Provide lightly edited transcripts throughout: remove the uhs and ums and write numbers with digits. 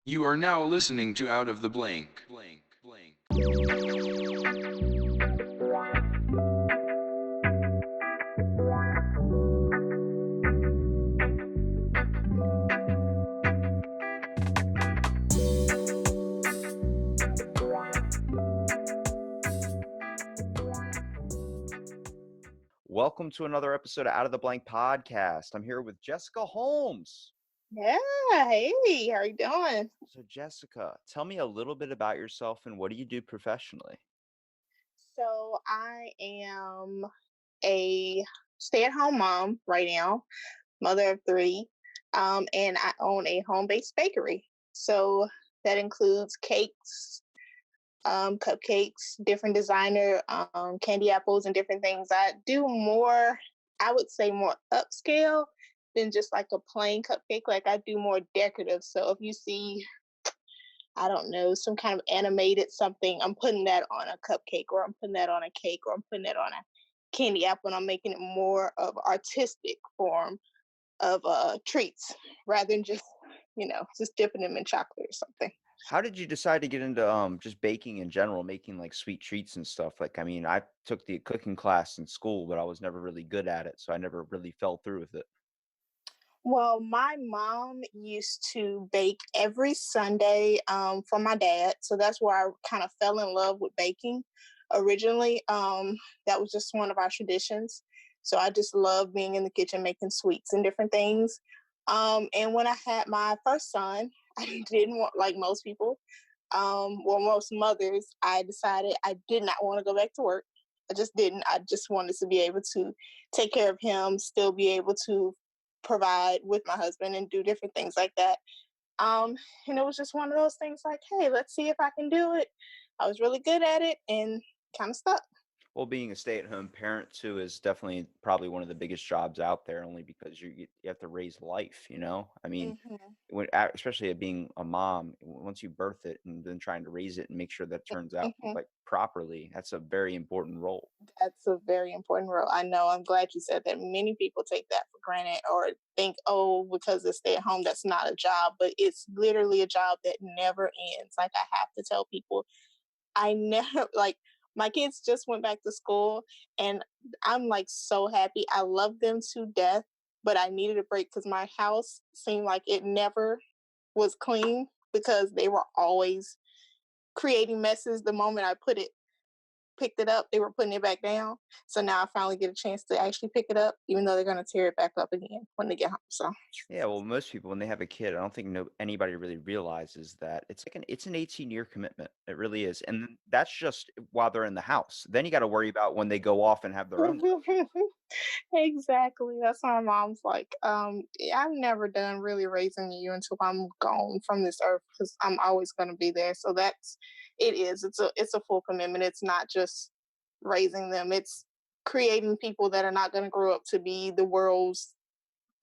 You are now listening to Out of the Blank. Welcome to another episode of Out of the Blank podcast. I'm here with Jessica Holmes. Yeah, hey, how you doing? So, Jessica, tell me a little bit about yourself and what do you do professionally? So I am a stay-at-home mom right now, mother of three, and I own a home-based bakery. So that includes cakes, cupcakes, different designer candy apples, and different things. I do more, I would say more upscale than just like a plain cupcake. Like I do more decorative. So if you see I don't know, some kind of animated something. I'm putting that on a cupcake or I'm putting that on a cake or I'm putting that on a candy apple and I'm making it more of artistic form of treats rather than just dipping them in chocolate or something. How did you decide to get into just baking in general, making like sweet treats and stuff? Like, I mean, I took the cooking class in school, but I was never really good at it, so I never really fell through with it. Well, my mom used to bake every Sunday for my dad. So that's where I kind of fell in love with baking originally. That was just one of our traditions. So I just love being in the kitchen making sweets and different things. And when I had my first son, I didn't want, like most people, well, most mothers, I decided I did not want to go back to work. I just didn't. I just wanted to be able to take care of him, still be able to provide with my husband and do different things like that. Um, and it was just one of those things like, hey, let's see if I can do it. I was really good at it and kind of stuck. Well, being a stay-at-home parent too is definitely probably one of the biggest jobs out there, only because you have to raise life. I mean, Hmm. especially at being a mom, once you birth it and then trying to raise it and make sure that turns out Hmm. like properly, that's a very important role. That's a very important role. I know. I'm glad you said that. Many people take that for granted or think, oh, because it's stay at home, that's not a job. But it's literally a job that never ends. Like I have to tell people, I never like my kids just went back to school and I'm like so happy. I love them to death, but I needed a break because my house seemed like it never was clean because they were always creating messes the moment I picked it up, they were putting it back down. So now I finally get a chance to actually pick it up, even though they're gonna tear it back up again when they get home. So Yeah, well, most people when they have a kid, I don't think anybody really realizes that it's an 18-year commitment. It really is, and that's just while they're in the house. Then you got to worry about when they go off and have their own. exactly. That's why my mom's like, yeah, I'm never done really raising you until I'm gone from this earth because I'm always gonna be there. So it is. It's a full commitment. It's not just raising them. It's creating people that are not gonna grow up to be the world's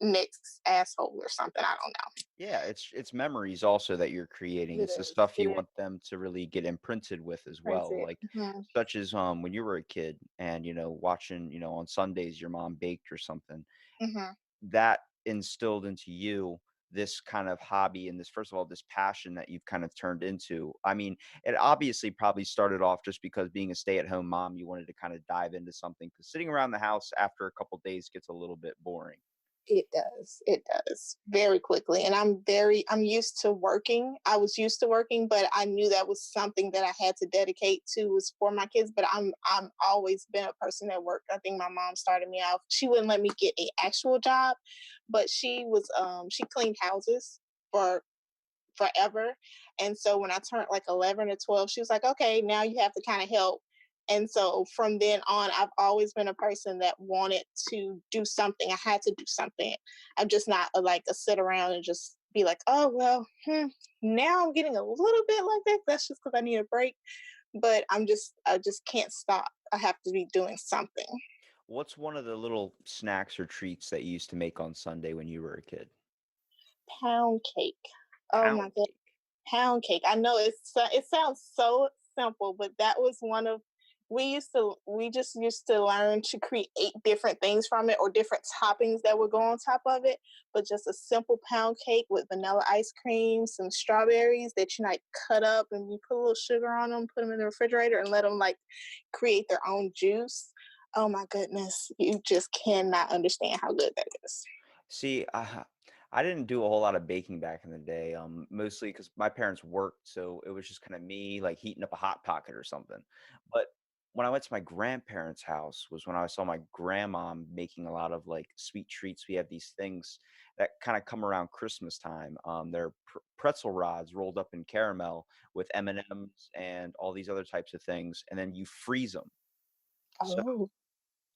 next asshole or something. I don't know. Yeah, it's memories also that you're creating. It It's the is. stuff It you is want them to really get imprinted with as well. crazy. Like Mhm. such as when you were a kid and watching, on Sundays your mom baked or something. Mhm. That instilled into you this kind of hobby and this first of all this passion that you've kind of turned into. I mean, it obviously probably started off just because being a stay-at-home mom, you wanted to kind of dive into something because sitting around the house after a couple days gets a little bit boring. It does. It does very quickly. And I'm used to working. I was used to working, but I knew that was something that I had to dedicate to was for my kids. But I'm always been a person that worked. I think my mom started me out. She wouldn't let me get a actual job, but she cleaned houses for forever. And so when I turned like 11 or 12, she was like, okay, now you have to kind of help. And so from then on, I've always been a person that wanted to do something. I had to do something. I'm just not like a sit around and just be like, oh, well, now I'm getting a little bit like that. That's just because I need a break. But I just can't stop. I have to be doing something. What's one of the little snacks or treats that you used to make on Sunday when you were a kid? Pound cake. Oh my Pound god, cake. pound cake. I know it sounds so simple, but that was one of we just used to learn to create different things from it or different toppings that would go on top of it. But just a simple pound cake with vanilla ice cream, some strawberries that you like cut up and you put a little sugar on them, put them in the refrigerator and let them like create their own juice. Oh my goodness, you just cannot understand how good that is. See, I didn't do a whole lot of baking back in the day, mostly because my parents worked, so it was just kind of me like heating up a hot pocket or something. But when I went to my grandparents' house was when I saw my grandma making a lot of like sweet treats. We have these things that kind of come around Christmas time. They're pretzel rods rolled up in caramel with M&Ms and M's and all these other types of things, and then you freeze them. So Oh.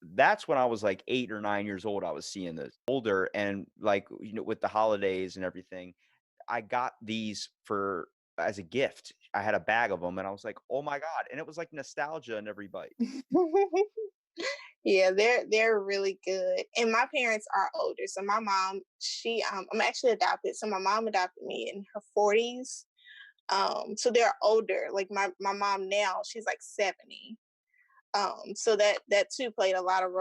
that's when I was like 8 or 9 years old, I was seeing this. Older and like, with the holidays and everything, I got these for as a gift. I had a bag of them and I was like, "Oh my god." And it was like nostalgia in every bite. Yeah, they're really good. And my parents are older. So my mom, I'm actually adopted. So my mom adopted me in her 40s. So they're older. Like my mom now, she's like 70. So that too played a lot of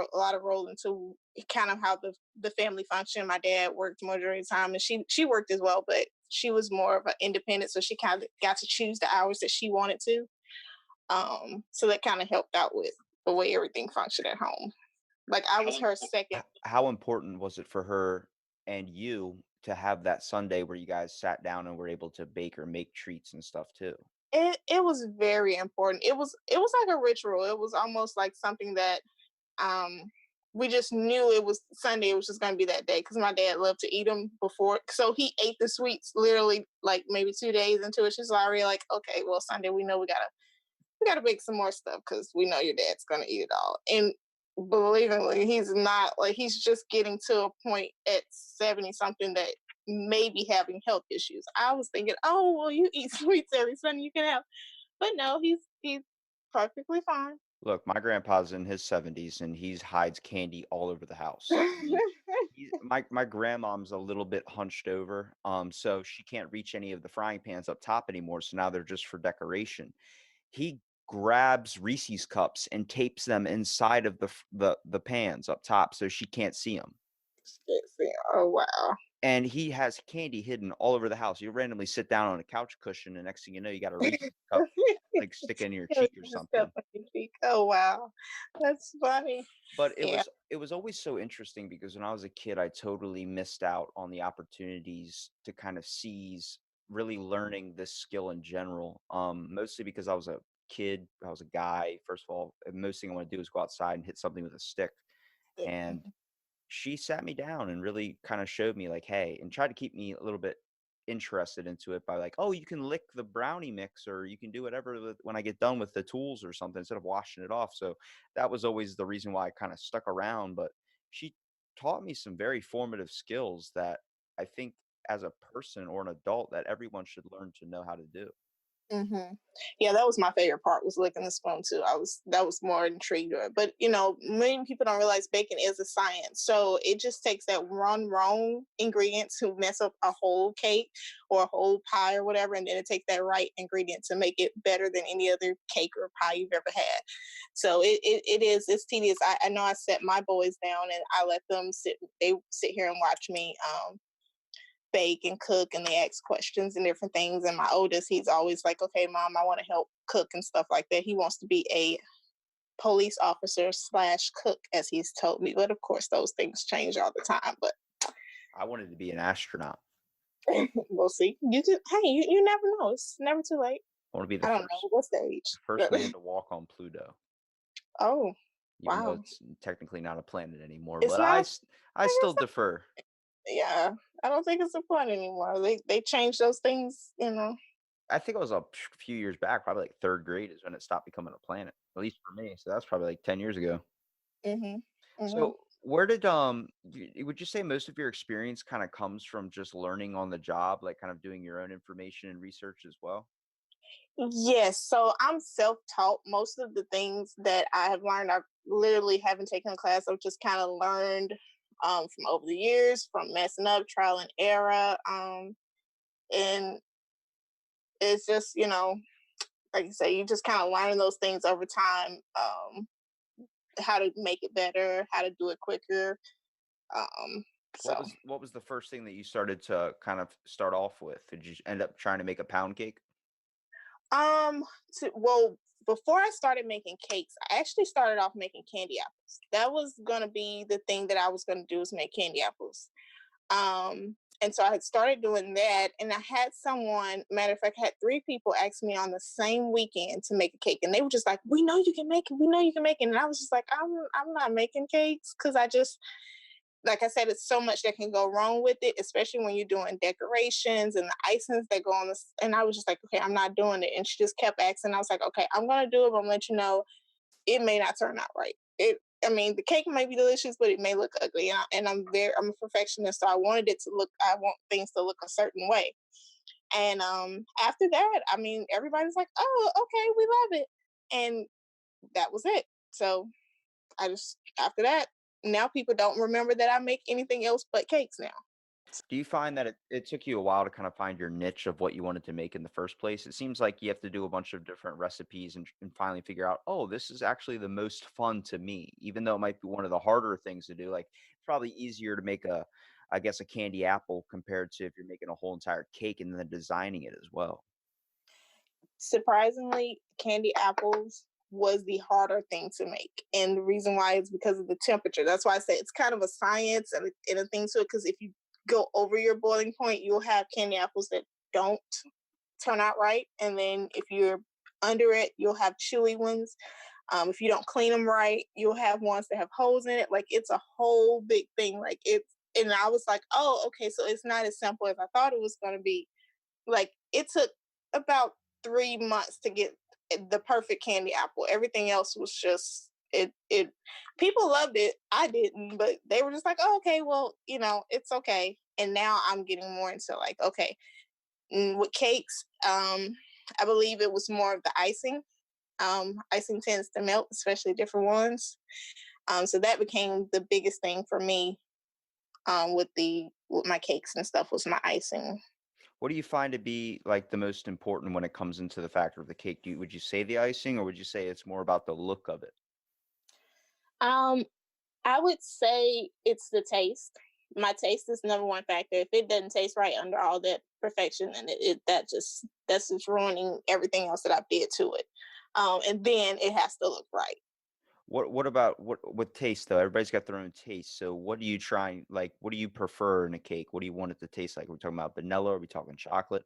role into kind of how the family functioned. My dad worked majority of the time, and she worked as well, but she was more of an independent, so she kind of got to choose the hours that she wanted to. So that kind of helped out with the way everything functioned at home. Like I was her second. How important was it for her and you to have that Sunday where you guys sat down and were able to bake or make treats and stuff too? It was very important. It was like a ritual. It was almost like something that um we just knew it was Sunday. It was just going to be that day because my dad loved to eat them before. So he ate the sweets literally like maybe 2 days into it. She's already like, okay, well Sunday we know we gotta bake some more stuff because we know your dad's gonna eat it all. And believingly, he's not like he's just getting to a point at 70 something that may be having health issues. I was thinking, oh well, you eat sweets every Sunday, you can have, but no, he's perfectly fine. Look, my grandpa's in his 70s and he's hides candy all over the house. I mean, my grandmom's a little bit hunched over, so she can't reach any of the frying pans up top anymore. So now they're just for decoration. He grabs Reese's cups and tapes them inside of the pans up top so she can't see them. Oh wow. And he has candy hidden all over the house. You randomly sit down on a couch cushion, and next thing you know, you got a Reese's cup like sticking in your Yeah, cheek or just stuff something. on your cheek. Oh wow, that's funny. But it Yeah. was it was always so interesting because when I was a kid, I totally missed out on the opportunities to kind of seize really learning this skill in general. Mostly because I was a kid, I was a guy. First of all, and most thing I want to do is go outside and hit something with a stick. And she sat me down and really kind of showed me like, hey, and tried to keep me a little bit interested into it by like, oh, you can lick the brownie mix or you can do whatever when I get done with the tools or something instead of washing it off. So that was always the reason why I kind of stuck around. But she taught me some very formative skills that I think as a person or an adult that everyone should learn to know how to do. Hmm. Yeah, that was my favorite part was licking the spoon too. I was that was more intrigued with it. But many people don't realize baking is a science. So it just takes that one wrong ingredient to mess up a whole cake or a whole pie or whatever, and then it takes that right ingredient to make it better than any other cake or pie you've ever had. So it's tedious. I know I set my boys down and I let them sit here and watch me bake and cook and they ask questions and different things. And my oldest, he's always like, okay, mom, I want to help cook and stuff like that. He wants to be a police officer slash cook, as he's told me. But of course, those things change all the time. But I wanted to be an astronaut. we'll see. You never know. It's never too late. I want to be I don't know what stage. first man to walk on Pluto, Oh, even though wow. it's technically not a planet anymore. It's But not, I still defer. yeah, I don't think it's a fun anymore. They changed those things. I think it was a few years back, probably like 3rd grade is when it stopped becoming a planet, at least for me. So that's probably like 10 years ago. Hmm. Hmm. So where did would you say most of your experience kind of comes from just learning on the job, like kind of doing your own information and research as well? Yes, so I'm self-taught. Most of the things that I have learned, I literally haven't taken a class. I've just kind of learned from over the years, from messing up, trial and error, and it's just like you say, you just kind of learn those things over time. How to make it better, how to do it quicker. Um, so, What was the first thing that you started to kind of start off with? Did you end up trying to make a pound cake? um, well, before I started making cakes, I actually started off making candy apples. That was gonna be the thing that I was gonna do, is make candy apples. And so I had started doing that, and I had someone, matter of fact, I had three people ask me on the same weekend to make a cake, and they were just like, "We know you can make it. We know you can make it." And I was just like, I'm not making cakes because I just, like I said, it's so much that can go wrong with it, especially when you're doing decorations and the icings that go on this. And I was just like, okay, I'm not doing it. And she just kept asking. I was like, okay, I'm gonna do it, but I'm gonna let you know it may not turn out right. I mean, the cake may be delicious, but it may look ugly. I'm a perfectionist, so I wanted it to look. I want things to look a certain way. And after that, I mean, everybody's like, "Oh, okay, we love it," and that was it. So I just, after that, now people don't remember that I make anything else but cakes now. Do you find that it took you a while to kind of find your niche of what you wanted to make in the first place? It seems like you have to do a bunch of different recipes and finally figure out, oh, this is actually the most fun to me, even though it might be one of the harder things to do. Like it's probably easier to make I guess, a candy apple compared to if you're making a whole entire cake and then designing it as well. Surprisingly, candy apples was the harder thing to make. And the reason why is because of the temperature. That's why I say it's kind of a science and a thing to it. Because if you go over your boiling point, you'll have candy apples that don't turn out right. And then if you're under it, you'll have chewy ones. If you don't clean them right, you'll have ones that have holes in it. Like it's a whole big thing. Like it's, and I was like, oh, okay, so it's not as simple as I thought it was going to be. Like it took about 3 months to get the perfect candy apple. Everything else was just it people loved it. I didn't, but they were just like, oh, okay, well, it's okay. And now I'm getting more into like, okay, with cakes, I believe it was more of the icing. Icing tends to melt, especially different ones. So that became the biggest thing for me, with my cakes and stuff, was my icing. What do you find to be like the most important when it comes into the factor of the cake? Would you say the icing or would you say it's more about the look of it? Um, I would say it's the taste. My taste is number one factor. If it doesn't taste right under all that perfection, then that's just ruining everything else that I did to it. And then it has to look right. What about what with taste though? Everybody's got their own taste. So what do you try like what do you prefer in a cake? What do you want it to taste like? Are we talking about vanilla? Are we talking chocolate?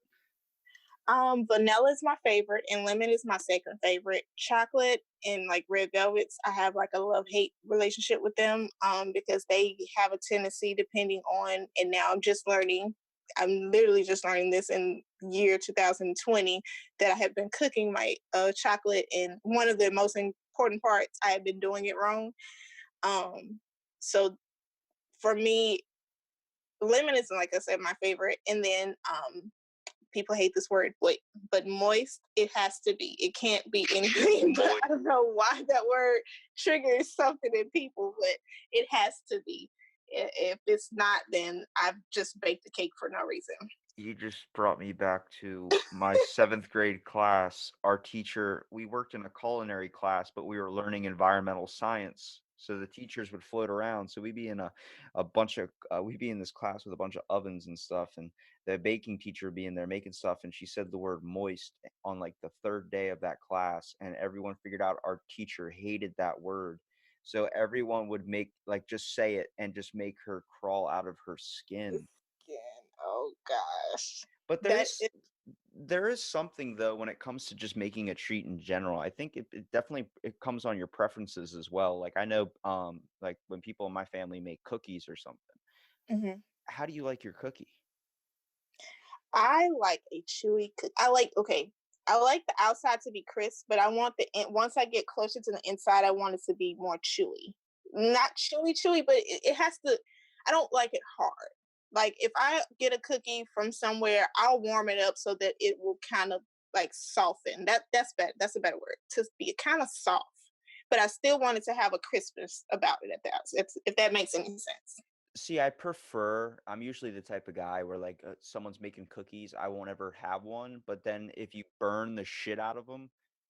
Vanilla is my favorite, and lemon is my second favorite. Chocolate and like red velvets, I have like a love hate relationship with them, because they have a tendency, depending on, and now I'm just learning. I'm literally just learning this in year 2020 that I have been cooking my chocolate, and one of the most important parts, I have been doing it wrong. Um, so for me, lemon is, like I said, my favorite, and then people hate this word, wait, but moist, it has to be. It can't be anything. But I don't know why that word triggers something in people, but it has to be. If it's not, then I've just baked a cake for no reason. You just brought me back to my seventh grade class. Our teacher, we worked in a culinary class, but we were learning environmental science. So the teachers would float around. So we'd be in a bunch of, we'd be in this class with a bunch of ovens and stuff. And the baking teacher would be in there making stuff. And she said the word moist on like the third day of that class. And everyone figured out our teacher hated that word. So everyone would make, like, just say it and just make her crawl out of her skin. Again, oh gosh. But That is, there is something though when it comes to just making a treat in general. I think it definitely it comes on your preferences as well. Like I know like when people in my family make cookies or something. mhm. How do you like your cookie? I like a chewy cook. Okay. I like the outside to be crisp, but I want once I get closer to the inside, I want it to be more chewy. Not chewy, chewy, but it has to. I don't like it hard. Like if I get a cookie from somewhere, I'll warm it up so that it will kind of like soften. That's better. That's a better word, to be kind of soft. But I still wanted to have a crispness about it at the outside, if that makes any sense. See, I'm usually the type of guy where like someone's making cookies, I won't ever have one. But then if you burn the shit out of them,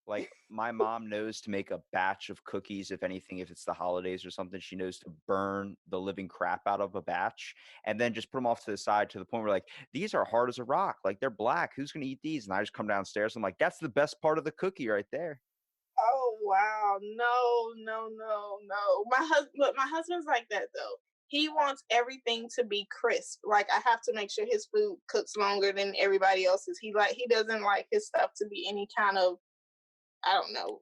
like my mom knows to make a batch of cookies, if anything, if it's the holidays or something, she knows to burn the living crap out of a batch and then just put them off to the side to the point where like these are hard as a rock. Like they're black. Who's gonna eat these? And I just come downstairs. I'm like, that's the best part of the cookie right there. Oh wow. No, no, no, no. My husband's like that though. He wants everything to be crisp. Like I have to make sure his food cooks longer than everybody else's. He doesn't like his stuff to be any kind of, I don't know.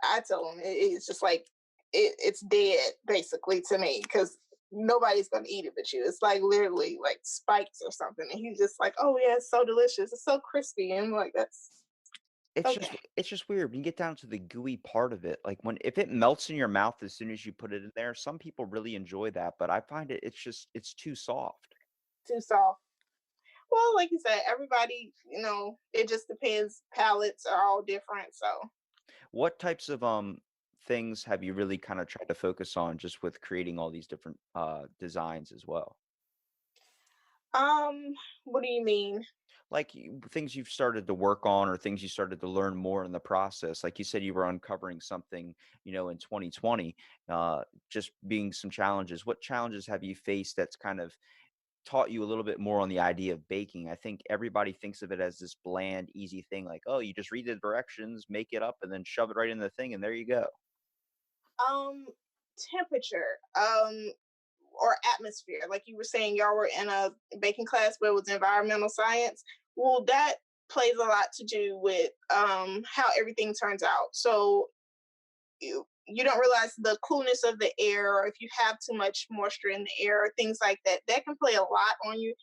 I tell him it's just like it's dead basically to me because nobody's gonna eat it but you. It's like literally like spikes or something, and he's just like, "Oh yeah, it's so delicious. It's so crispy." And I'm like, "That's okay." It's just weird when you get down to the gooey part of it. Like when if it melts in your mouth as soon as you put it in there, some people really enjoy that, but I find it's too soft. Too soft. Well, like you said, everybody, it just depends. Palates are all different, so What types of things have you really kind of tried to focus on just with creating all these different designs as well? um, what do you mean? Like things you've started to work on or things you started to learn more in the process. Like you said, you were uncovering something, in 2020, just being some challenges. What challenges have you faced that's kind of taught you a little bit more on the idea of baking? I think everybody thinks of it as this bland, easy thing, like, oh, you just read the directions, make it up, and then shove it right in the thing, and there you go. Um, temperature, or atmosphere. Like you were saying, y'all were in a baking class, but it was environmental science. Well, that plays a lot to do with how everything turns out. So you don't realize the coolness of the air, or if you have too much moisture in the air, or things like that. That can play a lot on you.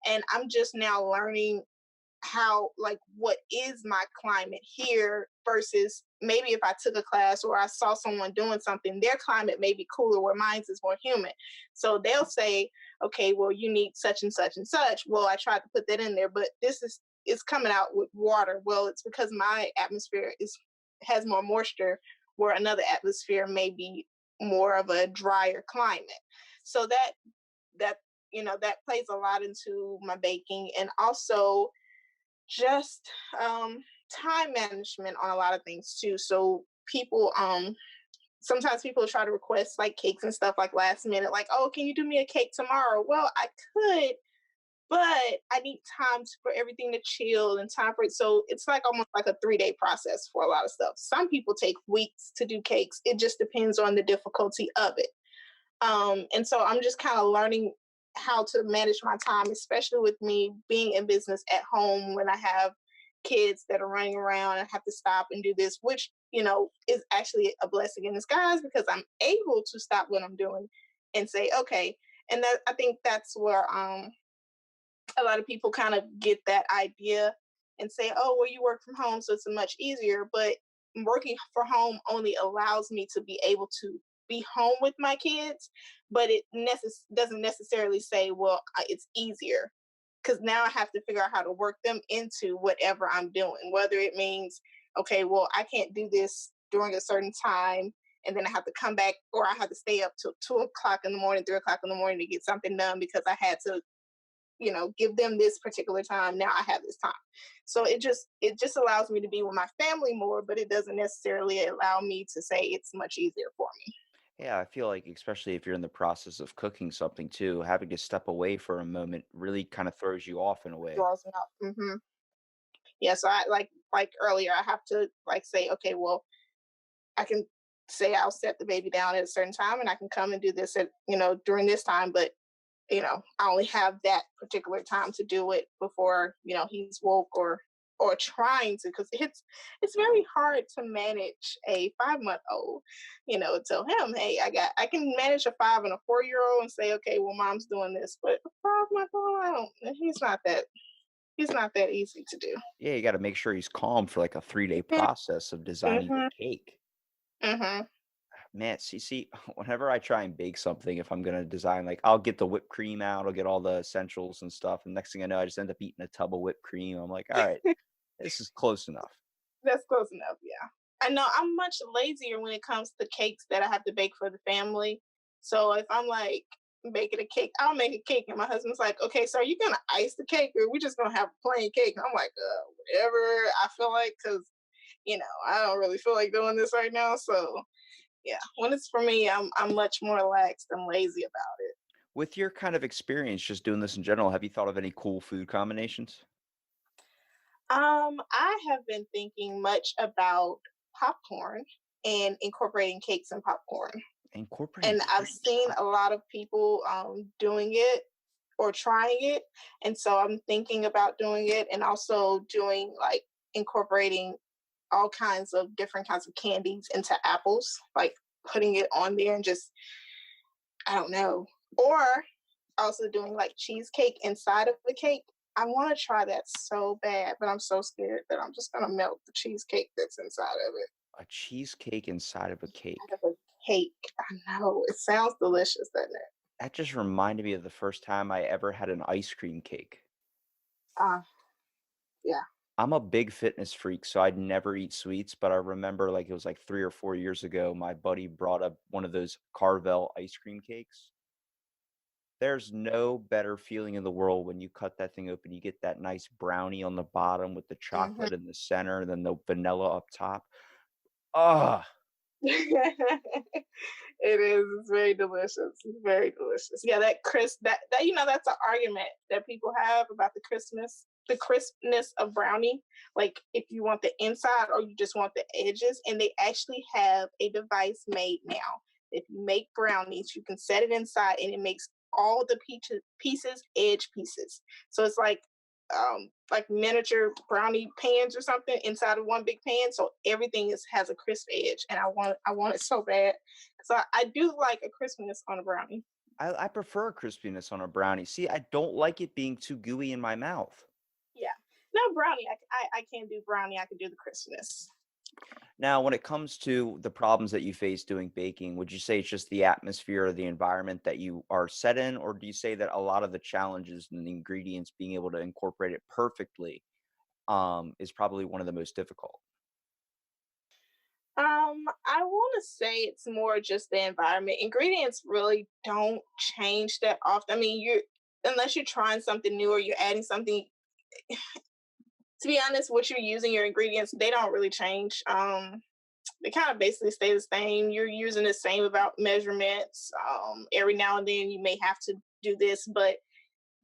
And I'm just now learning how, like, what is my climate here versus maybe if I took a class or I saw someone doing something, their climate may be cooler where mine's is more humid. So they'll say, okay, well, you need such and such and such. Well, I tried to put that in there, but this is coming out with water. Well, it's because my atmosphere is has more moisture where another atmosphere may be more of a drier climate. So that that plays a lot into my baking. And also just time management on a lot of things too. So people, sometimes people try to request like cakes and stuff like last minute, like, oh, can you do me a cake tomorrow? Well, I could, but I need time for everything to chill and time for it. So it's like almost like a 3 day process for a lot of stuff. Some people take weeks to do cakes. It just depends on the difficulty of it. And so I'm just kind of learning how to manage my time, especially with me being in business at home when I have kids that are running around and have to stop and do this, which, is actually a blessing in disguise because I'm able to stop what I'm doing and say, okay. And that I think that's where a lot of people kind of get that idea and say, oh, well, you work from home, so it's much easier. But working for home only allows me to be able to be home with my kids, but it doesn't necessarily say, well, it's easier because now I have to figure out how to work them into whatever I'm doing, whether it means, okay, well, I can't do this during a certain time. And then I have to come back, or I have to stay up till 2 o'clock in the morning, 3 o'clock in the morning to get something done because I had to give them this particular time. Now I have this time. So it just allows me to be with my family more, but it doesn't necessarily allow me to say it's much easier for me. Yeah, I feel like especially if you're in the process of cooking something too, having to step away for a moment really kind of throws you off in a way. Draws me out. Yeah, so I like earlier, I have to like say, okay, well, I can say I'll set the baby down at a certain time and I can come and do this at during this time, but I only have that particular time to do it before, he's woke or trying to, because it's very hard to manage a 5 month old, tell him, hey, I can manage a 5 and a 4 year old and say, okay, well, mom's doing this, but a 5 month old, I don't, he's not that easy to do. Yeah, you got to make sure he's calm for like a 3-day process of designing Mm-hmm. a cake. Mm-hmm. Man, see, whenever I try and bake something, if I'm gonna design, like I'll get the whipped cream out, I'll get all the essentials and stuff, and next thing I know, I just end up eating a tub of whipped cream. I'm like, all right, this is close enough. That's close enough, yeah. I know I'm much lazier when it comes to cakes that I have to bake for the family. So if I'm like, making a cake. I'll make a cake, and my husband's like, "Okay, so are you gonna ice the cake, or we just gonna have a plain cake?" And I'm like, "Whatever I feel like, because I don't really feel like doing this right now." So yeah, when it's for me, I'm much more relaxed and lazy about it. With your kind of experience just doing this in general, have you thought of any cool food combinations? I have been thinking much about popcorn and incorporating cakes and popcorn. Incorporating And I've seen a lot of people doing it or trying it. And so I'm thinking about doing it and also doing like incorporating all kinds of different kinds of candies into apples, like putting it on there and just, I don't know. Or also doing like cheesecake inside of the cake. I want to try that so bad, but I'm so scared that I'm just gonna melt the cheesecake that's inside of it. a cheesecake inside of a Out cake. of a cake. I know. It sounds delicious, doesn't it? That just reminded me of the first time I ever had an ice cream cake. Ah, yeah. I'm a big fitness freak, so I'd never eat sweets, but I remember like it was like 3 or 4 years ago, my buddy brought up one of those Carvel ice cream cakes. There's no better feeling in the world when you cut that thing open, you get that nice brownie on the bottom with the Mhm. chocolate in the center, and then the vanilla up top. Ah, It is. It's very delicious. It's very delicious. Yeah, that crisp. That that's an argument that people have about the crispness of brownie. Like if you want the inside or you just want the edges, and they actually have a device made now. If you make brownies, you can set it inside, and it makes all the pieces edge pieces. So it's like miniature brownie pans or something inside of one big pan. So everything has a crisp edge, and I want it so bad. So I do like a crispiness on a brownie. I prefer crispiness on a brownie. See, I don't like it being too gooey in my mouth. Yeah. No brownie. I can't do brownie. I can do the crispness. Now, when it comes to the problems that you face doing baking, would you say it's just the atmosphere or the environment that you are set in, or do you say that a lot of the challenges and the ingredients being able to incorporate it perfectly is probably one of the most difficult? I want to say it's more just the environment. Ingredients really don't change that often. I mean, you unless you're trying something new or you're adding something. To be honest, what you're using your ingredients, they don't really change. They kind of basically stay the same. You're using the same about measurements. Every now and then you may have to do this, but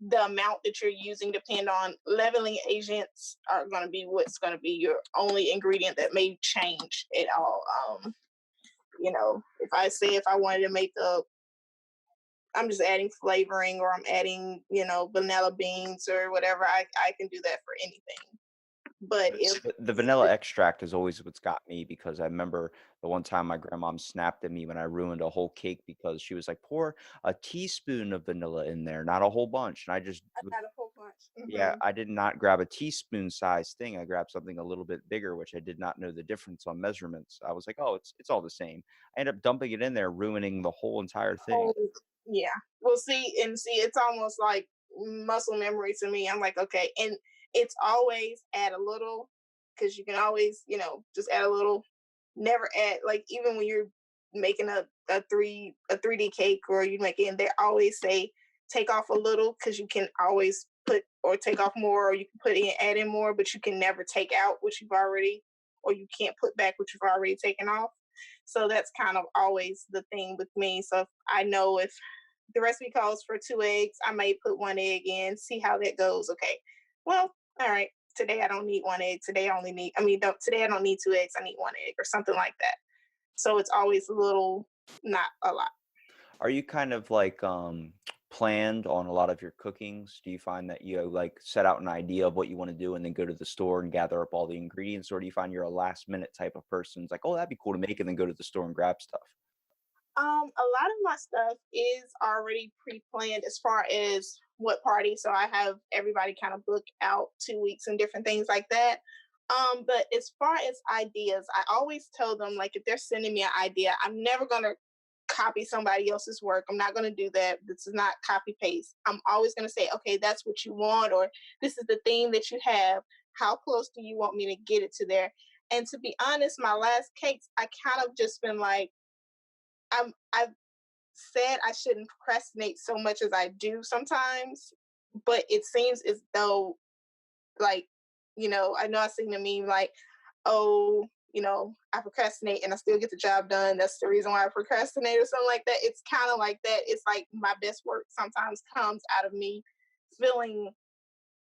the amount that you're using depend on leveling agents are going to be what's going to be your only ingredient that may change at all. If I say if I wanted to make I'm just adding flavoring or I'm adding, vanilla beans or whatever, I can do that for anything. But if The vanilla extract is always what's got me because I remember the one time my grandmom snapped at me when I ruined a whole cake because she was like, pour a teaspoon of vanilla in there, not a whole bunch. And I just I got a whole bunch. yeah, I did not grab a teaspoon size thing. I grabbed something a little bit bigger, which I did not know the difference on measurements. I was like, "Oh, it's all the same." I ended up dumping it in there, ruining the whole entire thing. Whole Yeah. Well, see, it's almost like muscle memory to me. I'm like, okay, and it's always add a little because you can always, just add a little. Never add like even when you're making a 3D cake or you make it, they always say take off a little because you can always put or take off more or you can put in add in more, but you can never take out what you've already or you can't put back what you've already taken off. So that's kind of always the thing with me. So if I know if the recipe calls for 2 eggs, I may put 1 egg in, see how that goes. Okay. Well, all right. Today I don't need 1 egg. Today I don't need 2 eggs. I need 1 egg or something like that. So it's always a little, not a lot. Are you kind of like planned on a lot of your cookings? Do you find that you like set out an idea of what you want to do and then go to the store and gather up all the ingredients, or do you find you're a last minute type of person? It's like, oh, that'd be cool to make, and then go to the store and grab stuff. A lot of my stuff is already pre-planned as far as what party. So I have everybody kind of book out 2 weeks and different things like that. But as far as ideas, I always tell them like if they're sending me an idea, I'm never gonna copy somebody else's work. I'm not gonna do that. This is not copy paste. I'm always gonna say, okay, that's what you want, or this is the thing that you have. How close do you want me to get it to there? And to be honest, my last cakes, I kind of just been like, I've said I shouldn't procrastinate so much as I do sometimes, but it seems as though, like, I know I seen the meme like, oh, I procrastinate and I still get the job done. That's the reason why I procrastinate or something like that. It's kind of like that. It's like my best work sometimes comes out of me feeling,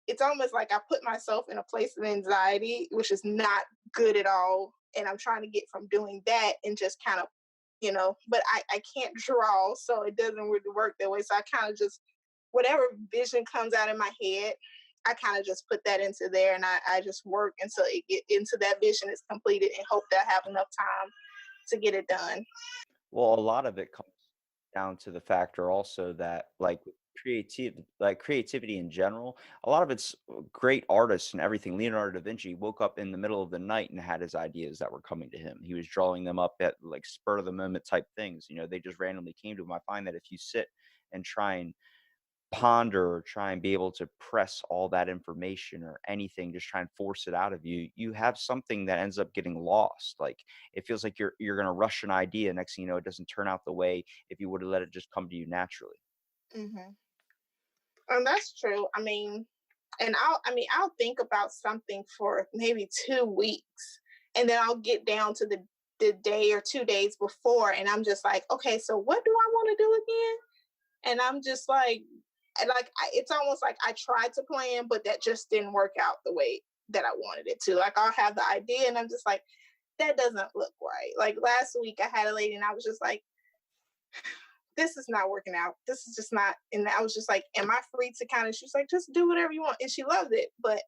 it's almost like I put myself in a place of anxiety, which is not good at all. And I'm trying to get from doing that and just kind of, but I can't draw, so it doesn't really work that way. So I kind of just, whatever vision comes out in my head, I kind of just put that into there, and I just work until it get into that vision is completed and hope that I have enough time to get it done. Well, a lot of it comes down to the factor also that creativity in general, a lot of it's great artists and everything. Leonardo da Vinci woke up in the middle of the night and had his ideas that were coming to him. He was drawing them up at like spur of the moment type things. They just randomly came to him. I find that if you sit and try and ponder or try and be able to press all that information or anything, just try and force it out of you, you have something that ends up getting lost. Like it feels like you're gonna rush an idea. Next thing you know, it doesn't turn out the way if you would have let it just come to you naturally. Hmm. And that's true. I'll think about something for maybe 2 weeks, and then I'll get down to the day or 2 days before, and I'm just like, okay, so what do I want to do again? And I'm just like, it's almost like I tried to plan, but that just didn't work out the way that I wanted it to. Like I'll have the idea, and I'm just like, that doesn't look right. Like last week, I had a lady, and I was just like, this is not working out. This is just not. And I was just like, am I free to kind of? She's like, just do whatever you want, and she loved it. But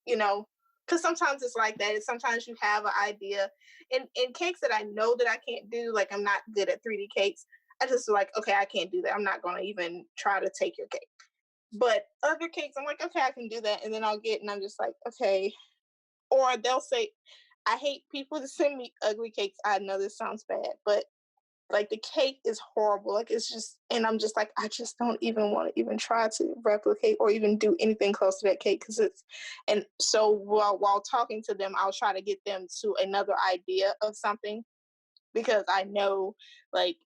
you know, because sometimes it's like that. Sometimes you have an idea, and cakes that I know that I can't do. Like I'm not good at 3D cakes. I just like, okay, I can't do that. I'm not gonna even try to take your cake. But other cakes, I'm like, okay, I can do that, and then I'll get, and I'm just like, okay. Or they'll say, I hate people to send me ugly cakes. I know this sounds bad, but like the cake is horrible. Like it's just, and I'm just like, I just don't even want to even try to replicate or even do anything close to that cake because it's, and so while talking to them, I'll try to get them to another idea of something because I know like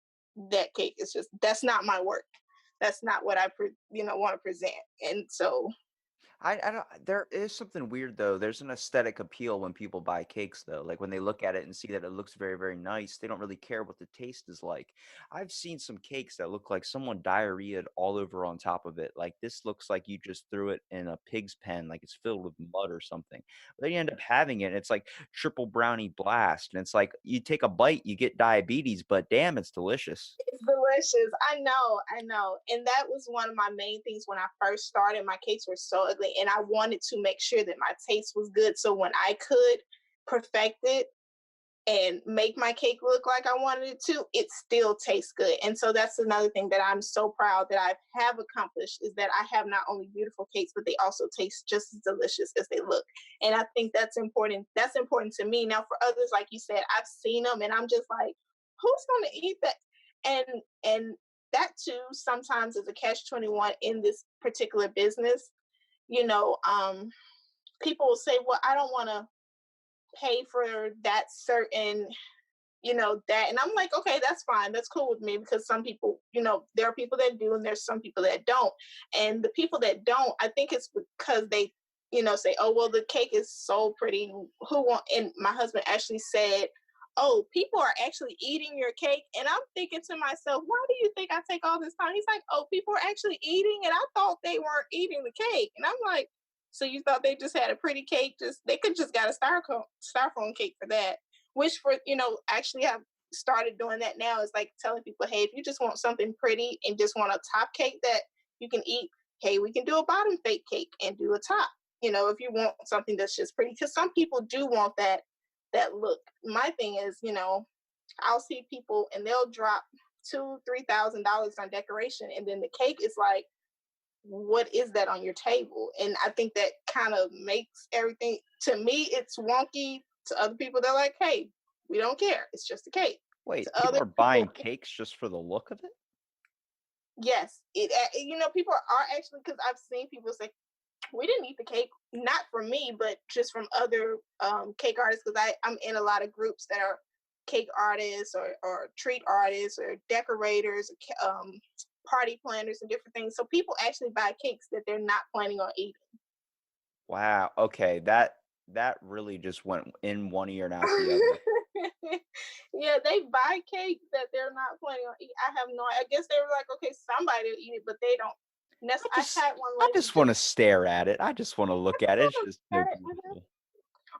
that cake is just, that's not my work. That's not what want to present. And so, I don't. There is something weird though. There's an aesthetic appeal when people buy cakes though. Like when they look at it and see that it looks very, very nice, they don't really care what the taste is like. I've seen some cakes that look like someone diarrheaed all over on top of it. Like this looks like you just threw it in a pig's pen, like it's filled with mud or something. But then you end up having it, and it's like triple brownie blast, and it's like you take a bite, you get diabetes, but damn, it's delicious. it's delicious. I know. And that was one of my main things when I first started. My cakes were so ugly, and I wanted to make sure that my taste was good. So when I could perfect it and make my cake look like I wanted it to, it still tastes good. And so that's another thing that I'm so proud that I have accomplished is that I have not only beautiful cakes, but they also taste just as delicious as they look. And I think that's important. That's important to me. Now for others, like you said, I've seen them and I'm just like, who's gonna eat that? And that too sometimes is a catch 21 in this particular business. You know, people will say, well, I don't want to pay for that certain that, and I'm like, okay, that's fine, that's cool with me because some people, there are people that do and there's some people that don't, and the people that don't, I think it's because they say, oh well, the cake is so pretty, who want, and my husband actually said, oh, people are actually eating your cake, and I'm thinking to myself, why do you think I take all this time? He's like, oh, people are actually eating, and I thought they weren't eating the cake, and I'm like, so you thought they just had a pretty cake, just they could just got a styrofoam cake for that, which for actually have started doing that now is like telling people, hey, if you just want something pretty and just want a top cake that you can eat, hey, we can do a bottom fake cake and do a top, if you want something that's just pretty, because some people do want that look. My thing is, I'll see people and they'll drop $2,000-3,000 on decoration, and then the cake is like, what is that on your table? And I think that kind of makes everything, to me it's wonky. To other people, they're like, hey, we don't care, it's just a cake. Wait, To people other are people, buying cakes just for the look of it? yes, people are actually, because I've seen people say, we didn't eat the cake, not from me, but just from other cake artists, because I'm in a lot of groups that are cake artists or treat artists or decorators, party planners and different things. So people actually buy cakes that they're not planning on eating. Wow. Okay. That really just went in one ear and out the other. Yeah, they buy cake that they're not planning on eating. I have no. I guess they were like, okay, somebody will eat it, but they don't. I I just had one I lady just want just to stare at it. I just want to look at it. It's just so at it, beautiful.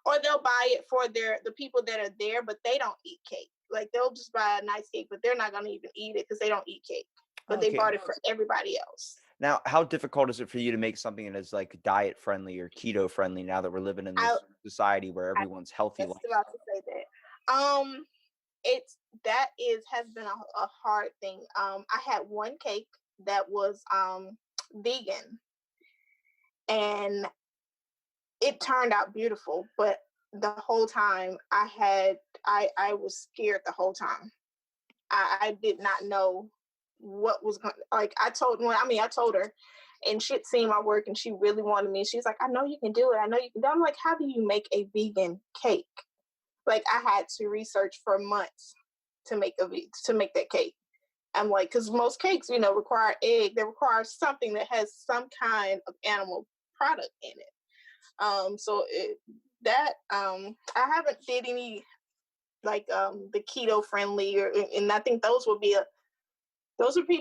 or they'll buy it for the people that are there, but they don't eat cake. Like they'll just buy a nice cake, but they're not gonna even eat it because they don't eat cake. But they Okay. bought it for everybody else. Now, how difficult is it for you to make something that is like diet friendly or keto friendly now that we're living in I this society where I everyone's healthy just life? about to say that. It's that is has been a hard thing. I had one cake that was vegan, and it turned out beautiful, but the whole time I was scared the whole time. I did not know what was going, like I told her, and she'd seen my work and she really wanted me. She's like, I know you can do it. I know you can do it. I'm like, how do you make a vegan cake? Like I had to research for months to make that cake. I'm like, because most cakes, require egg. They require something that has some kind of animal product in it. I haven't did any like the keto friendly, and I think those would be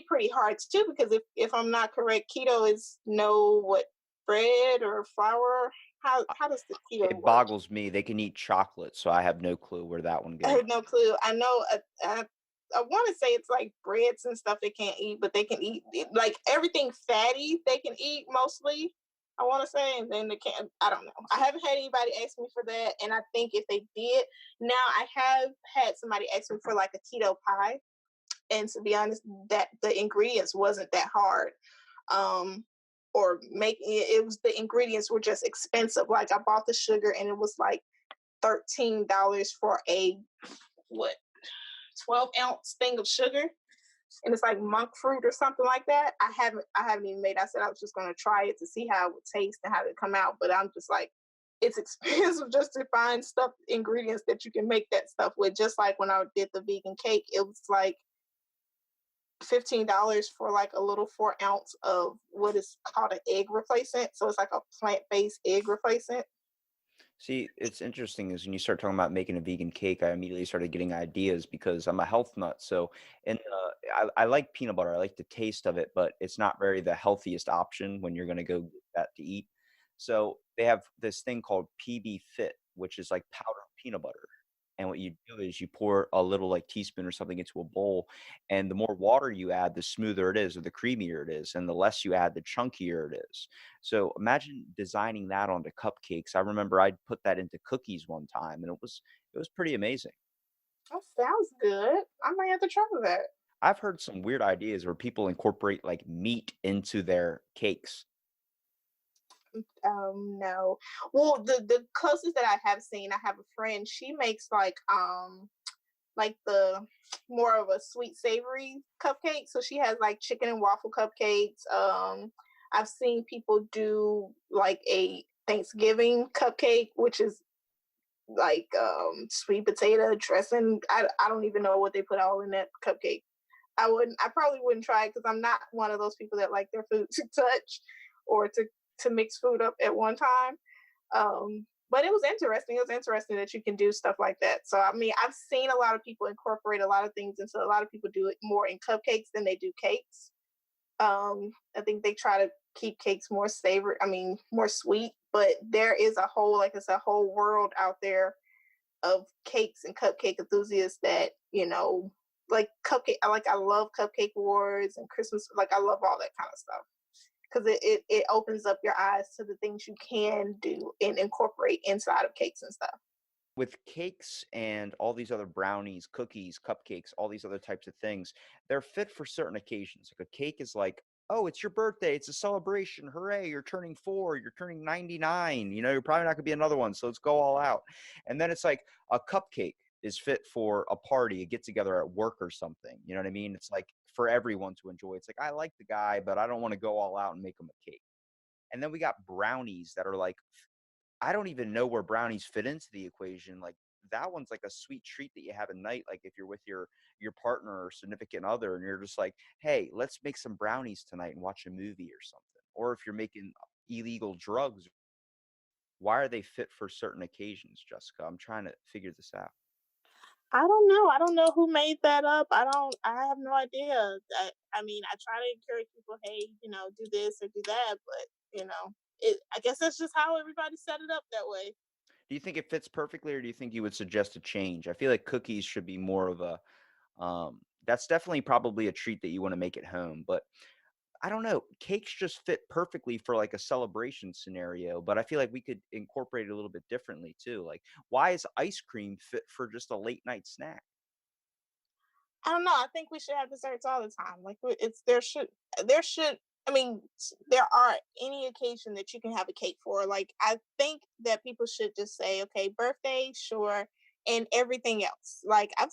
pretty hard too, because if I'm not correct, keto is no what, bread or flour. How does the keto It work? boggles me. They can eat chocolate, so I have no clue where that one I goes. have no clue. I know. I want to say it's like breads and stuff they can't eat, but they can eat like everything fatty. They can eat mostly. I want to say, and then they can't. I don't know. I haven't had anybody ask me for that, and I think if they did, now I have had somebody ask me for like a keto pie, and to be honest, that the ingredients wasn't that hard. Um, or making it was the ingredients were just expensive. Like I bought the sugar, and it was like $13 for a what 12-ounce thing of sugar, and it's like monk fruit or something like that. I haven't even made. I said I was just going to try it to see how it would taste and how it would come out, but I'm just like, it's expensive just to find stuff ingredients that you can make that stuff with. Just like when I did the vegan cake, it was like $15 for like a little 4 ounce of what is called an egg replacement. So it's like a plant-based egg replacement. See, it's interesting is when you start talking about making a vegan cake, I immediately started getting ideas because I'm a health nut. So, and I like peanut butter. I like the taste of it, but it's not very the healthiest option when you're going to go get that to eat. So they have this thing called PB Fit, which is like powdered peanut butter. And what you do is you pour a little like teaspoon or something into a bowl, and the more water you add, the smoother it is, or the creamier it is, and the less you add, the chunkier it is. So imagine designing that onto cupcakes. I remember I put that into cookies one time, and it was pretty amazing. That sounds good. I might have to try that. I've heard some weird ideas where people incorporate like meat into their cakes. No. Well, the closest that I have seen, I have a friend. She makes like the more of a sweet savory cupcake. So she has like chicken and waffle cupcakes. I've seen people do like a Thanksgiving cupcake, which is like sweet potato dressing. I don't even know what they put all in that cupcake. I probably wouldn't try it because I'm not one of those people that like their food to touch or to mix food up at one time. But it was interesting. It was interesting that you can do stuff like that. So I mean, I've seen a lot of people incorporate a lot of things, and so a lot of people do it more in cupcakes than they do cakes. I think they try to keep cakes more savory. I mean, more sweet. But there is a whole, like it's a whole world out there of cakes and cupcake enthusiasts that like cupcake. I love cupcake wars and Christmas. Like I love all that kind of stuff because it opens up your eyes to the things you can do and incorporate inside of cakes and stuff. With cakes and all these other brownies, cookies, cupcakes, all these other types of things, they're fit for certain occasions. Like a cake is like, oh, it's your birthday, it's a celebration, hooray, you're turning 4, you're turning 99, you're probably not gonna be another one, so let's go all out. And then it's like a cupcake is fit for a party, a get together at work or something. You know what I mean? It's like for everyone to enjoy. It's like I like the guy, but I don't want to go all out and make him a cake. And then we got brownies that are like I don't even know where brownies fit into the equation. Like that one's like a sweet treat that you have at night, like if you're with your partner or significant other and you're just like, hey, let's make some brownies tonight and watch a movie or something. Or if you're making illegal drugs, why are they fit for certain occasions, Jessica? I'm trying to figure this out. I don't know. I don't know who made that up. I have no idea. I mean, I try to encourage people, hey, do this or do that, but I guess that's just how everybody set it up that way. Do you think it fits perfectly, or do you think you would suggest a change? I feel like cookies should be more of a that's definitely probably a treat that you want to make at home, but I don't know. Cakes just fit perfectly for like a celebration scenario, but I feel like we could incorporate it a little bit differently too. Like, why is ice cream fit for just a late night snack? I don't know. I think we should have desserts all the time. Like it's there should. I mean, there are any occasion that you can have a cake for. Like I think that people should just say, okay, birthday, sure, and everything else. Like I've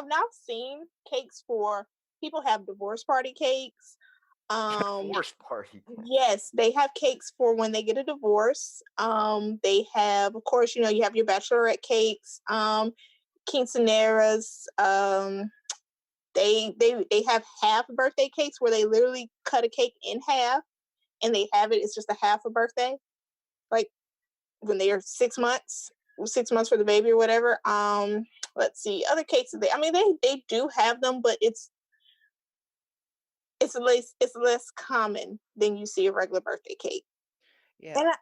now seen cakes for people have divorce party cakes. Um, Divorce party. yes, they have cakes for when they get a divorce. They have, of course, you have your bachelorette cakes, quinceaneras. They have half birthday cakes where they literally cut a cake in half and they have it. It's just a half a birthday, like when they are 6 months, 6 months for the baby or whatever. Let's see other cakes. I mean, they do have them, but it's less common than you see a regular birthday cake. Yeah,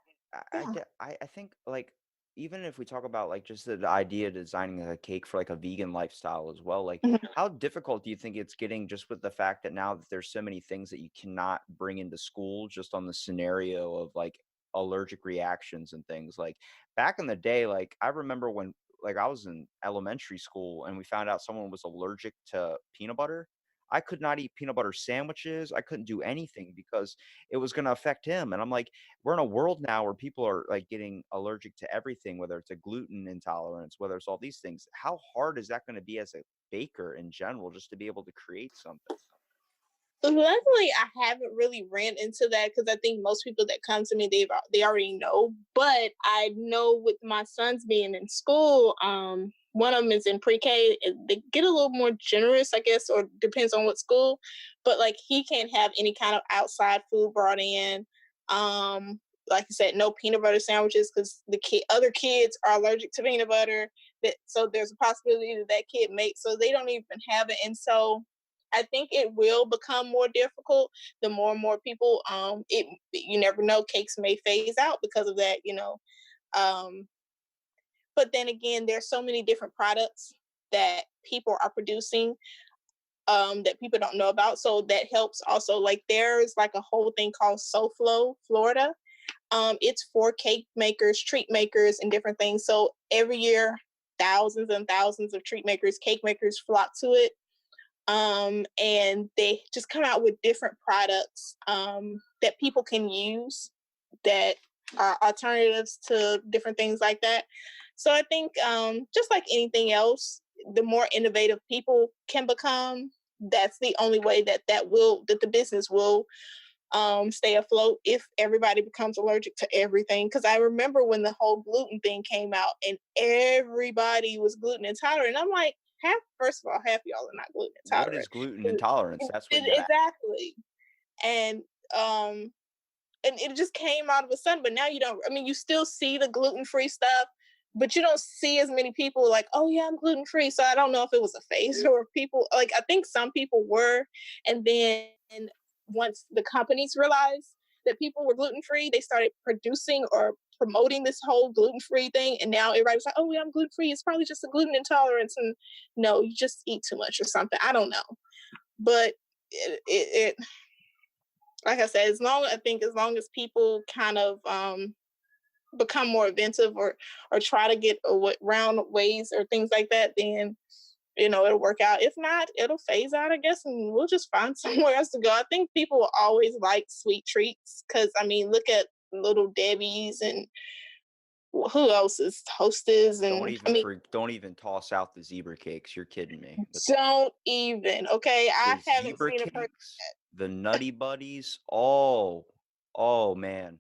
And yeah. I think like even if we talk about like just the idea of designing a cake for like a vegan lifestyle as well, like Mhm. how difficult do you think it's getting just with the fact that now that there's so many things that you cannot bring into school just on the scenario of like allergic reactions and things like back in the day, like I remember when like I was in elementary school and we found out someone was allergic to peanut butter. I could not eat peanut butter sandwiches. I couldn't do anything because it was going to affect him. And I'm like, we're in a world now where people are like getting allergic to everything, whether it's a gluten intolerance, whether it's all these things. How hard is that going to be as a baker in general just to be able to create something? So luckily, I haven't really ran into that because I think most people that come to me, they already know. But I know with my sons being in school, one of them is in pre-K. They get a little more generous, I guess, or depends on what school. But like he can't have any kind of outside food brought in. Like you said, no peanut butter sandwiches because other kids are allergic to peanut butter. So there's a possibility that that kid makes, so they don't even have it, and so I think it will become more difficult the more and more people. It You never know, cakes may phase out because of that. Um, but then again, there's so many different products that people are producing that people don't know about. So that helps also. Like there's like a whole thing called SoFlo, Florida. It's for cake makers, treat makers, and different things. So every year, thousands and thousands of treat makers, cake makers flock to it, and they just come out with different products that people can use that are alternatives to different things like that. So I think just like anything else, the more innovative people can become, that's the only way that the business will stay afloat if everybody becomes allergic to everything. Because I remember when the whole gluten thing came out and everybody was gluten intolerant. I'm like, first of all, half of y'all are not gluten What intolerant. is gluten intolerance? That's what you got to. Exactly. And um and it just came out of a sudden, but now you don't. I mean, you still see the gluten-free stuff, but you don't see as many people like, oh yeah, I'm gluten-free. So I don't know if it was a phase or if people, like, I think some people were, and then once the companies realized that people were gluten-free, they started producing or promoting this whole gluten-free thing, and now everybody's like, oh yeah, I'm gluten-free. It's probably just a gluten intolerance, and no, you just eat too much or something. I don't know, but it like I said, as long as people kind of become more inventive or try to get around ways or things like that, then it'll work out. If not, it'll phase out, I guess, and we'll just find somewhere else to go. I think people will always like sweet treats because I mean, look at Little Debbie's and who else is Hostess, and I mean, Don't even toss out the zebra cakes. You're kidding me. don't even. Okay, The I haven't zebra seen a person. cakes, the Nutty Buddies. Oh, oh man.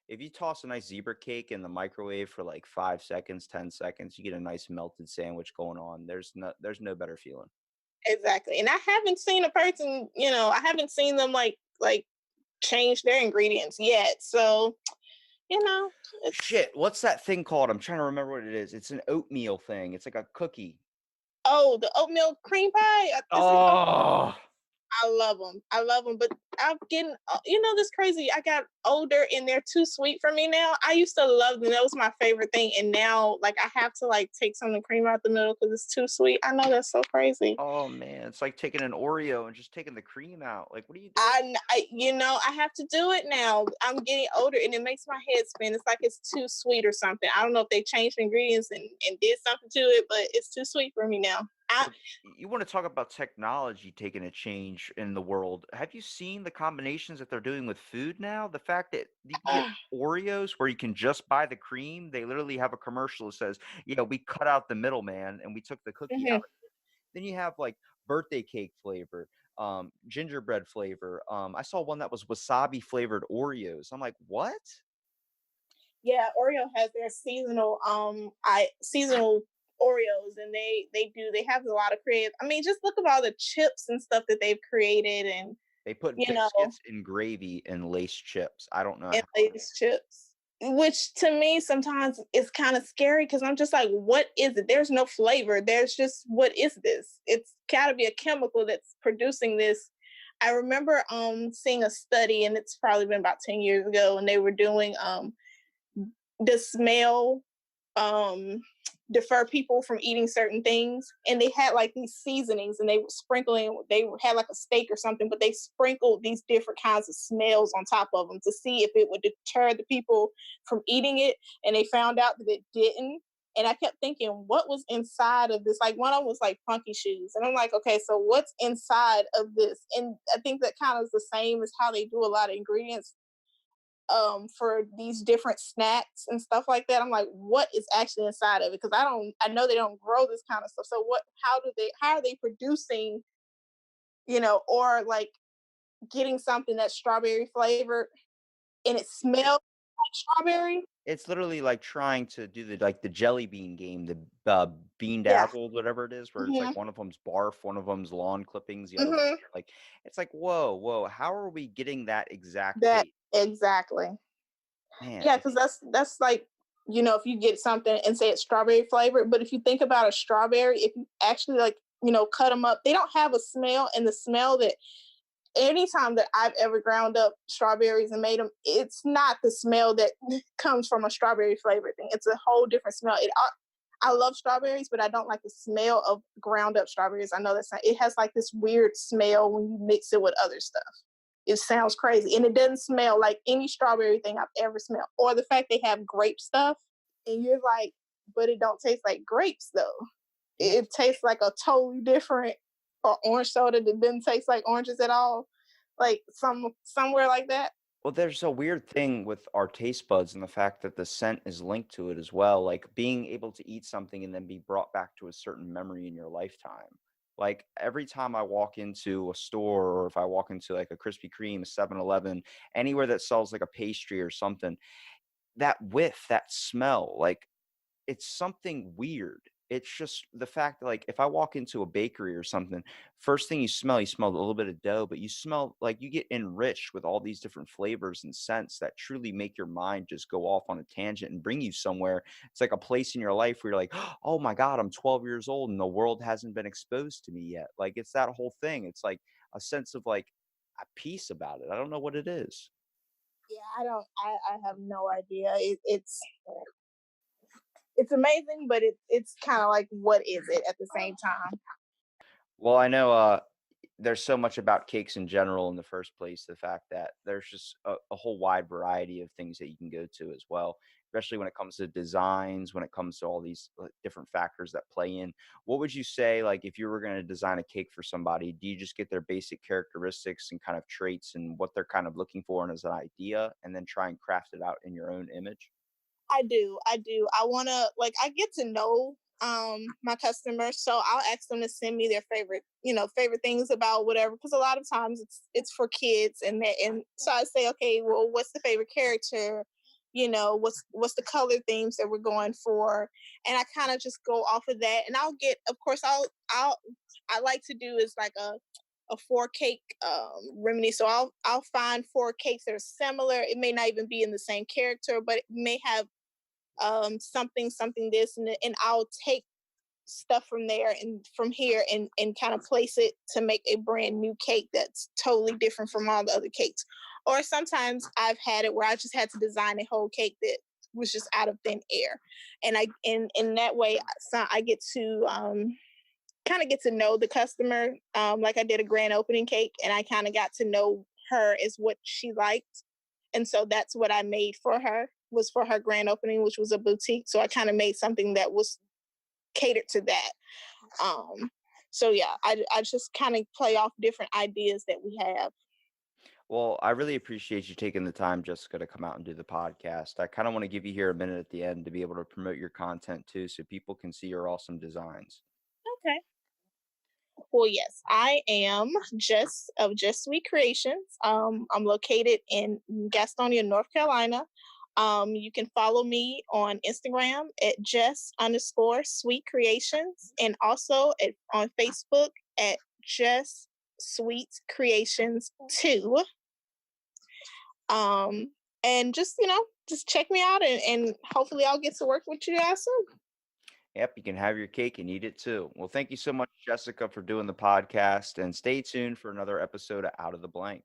If you toss a nice zebra cake in the microwave for like 5 seconds, 10 seconds, you get a nice melted sandwich going on. There's no better feeling. Exactly. And I haven't seen a person, I haven't seen them like change their ingredients yet. So, you know, it's Shit, what's that thing called? I'm trying to remember what it is. It's an oatmeal thing. It's like a cookie. oh, the oatmeal cream pie. Is it Oh, I love them. I love them, but I'm getting, this crazy. I got older and they're too sweet for me now. I used to love them. That was my favorite thing. And now, like, I have to, like, take some of the cream out the middle because it's too sweet. I know that's so crazy. oh man, it's like taking an Oreo and just taking the cream out. Like, what are you doing? I have to do it now. I'm getting older and it makes my head spin. It's like it's too sweet or something. I don't know if they changed the ingredients and did something to it, but it's too sweet for me now. Well, you want to talk about technology taking a change in the world. Have you seen the combinations that they're doing with food now? The fact that you can get Oreos where you can just buy the cream, they literally have a commercial that says, "Yeah, we cut out the middleman and we took the cookie out." Mhm. Then you have like birthday cake flavor, gingerbread flavor. I saw one that was wasabi flavored Oreos. I'm like, what? Yeah, Oreo has their seasonal Oreos, and they have a lot of creative. I mean, just look at all the chips and stuff that they've created, and They put you know, biscuits in gravy and lace chips. I don't know and how. Lay's chips, which to me sometimes is kind of scary because I'm just like, what is it? There's no flavor. There's just what is this? It's got to be a chemical that's producing this. I remember seeing a study, and it's probably been about 10 years ago, and they were doing the smell um defer people from eating certain things, and they had like these seasonings, and they were sprinkling, they had like a steak or something, but they sprinkled these different kinds of smells on top of them to see if it would deter the people from eating it, and they found out that it didn't. And I kept thinking, what was inside of this? Like one of them was like funky shoes, and I'm like, okay, so what's inside of this? And I think that kind of is the same as how they do a lot of ingredients for these different snacks and stuff like that. I'm like, what is actually inside of it? Because I know they don't grow this kind of stuff. So how are they producing, or like getting something that's strawberry flavored and it smells like strawberry? It's literally like trying to do the jelly bean game, the, bean Yeah. dazzled, whatever it is, where it's like Hmm. one of them's barf, one of them's lawn clippings, the other one Hmm. like it's like, "Whoa, whoa, how are we getting that exact That taste?" exactly. Man, Yeah, because that's like, if you get something and say it's strawberry flavored, but if you think about a strawberry, if you actually like, cut them up, they don't have a smell, and the smell that anytime that I've ever ground up strawberries and made them, it's not the smell that comes from a strawberry flavored thing. It's a whole different smell. I love strawberries, but I don't like the smell of ground up strawberries. I know that's not, it has like this weird smell when you mix it with other stuff. It sounds crazy, and it doesn't smell like any strawberry thing I've ever smelled. Or the fact they have grape stuff, and you're like, but it don't taste like grapes though. yeah. It tastes like a totally different, or orange soda that didn't taste like oranges at all, like somewhere like that. Well, there's a weird thing with our taste buds and the fact that the scent is linked to it as well. Like being able to eat something and then be brought back to a certain memory in your lifetime. Like every time I walk into a store or if I walk into like a Krispy Kreme, a 7-Eleven, anywhere that sells like a pastry or something, that whiff, that smell, like it's something weird. It's just the fact that, like, if I walk into a bakery or something, first thing you smell a little bit of dough, but you smell like you get enriched with all these different flavors and scents that truly make your mind just go off on a tangent and bring you somewhere. It's like a place in your life where you're like, oh my God, I'm 12 years old and the world hasn't been exposed to me yet. Like, it's that whole thing. It's like a sense of like a peace about it. I don't know what it is. Yeah, I don't. I have no idea. It's amazing, but it's kind of like, what is it at the same time? Well, I know there's so much about cakes in general in the first place. The fact that there's just a whole wide variety of things that you can go to as well, especially when it comes to designs, when it comes to all these different factors that play in. What would you say, like, if you were going to design a cake for somebody, do you just get their basic characteristics and kind of traits and what they're kind of looking for and as an idea, and then try and craft it out in your own image? I do. I do. I want to, like, I get to know my customers, so I'll ask them to send me their favorite things about whatever, because a lot of times it's for kids, and so I say, okay, well, what's the favorite character? what's the color themes that we're going for, and I kind of just go off of that. And I'll get, of course, I like to do is like a four cake remedy. So I'll find four cakes that are similar. It may not even be in the same character, but it may have something this, and I'll take stuff from there and from here, and kind of place it to make a brand new cake that's totally different from all the other cakes. Or sometimes I've had it where I just had to design a whole cake that was just out of thin air, and in that way, so I get to kind of get to know the customer. Like I did a grand opening cake, and I kind of got to know her as what she liked, and so that's what I made for her, was for her grand opening, which was a boutique. So I kind of made something that was catered to that. Um, so yeah, I just kind of play off different ideas that we have. Well, I really appreciate you taking the time, Jessica, to come out and do the podcast. I kind of want to give you here a minute at the end to be able to promote your content too, so people can see your awesome designs. Okay. Well, yes, I am Just Sweet Creations. I'm located in Gastonia, North Carolina. You can follow me on Instagram at Just_Sweet Creations, and also on Facebook at Just Sweet Creations 2. Um, and just check me out, and hopefully I'll get to work with you guys soon. Yep, you can have your cake and eat it too. Well, thank you so much, Jessica, for doing the podcast, and stay tuned for another episode of Out of the Blank.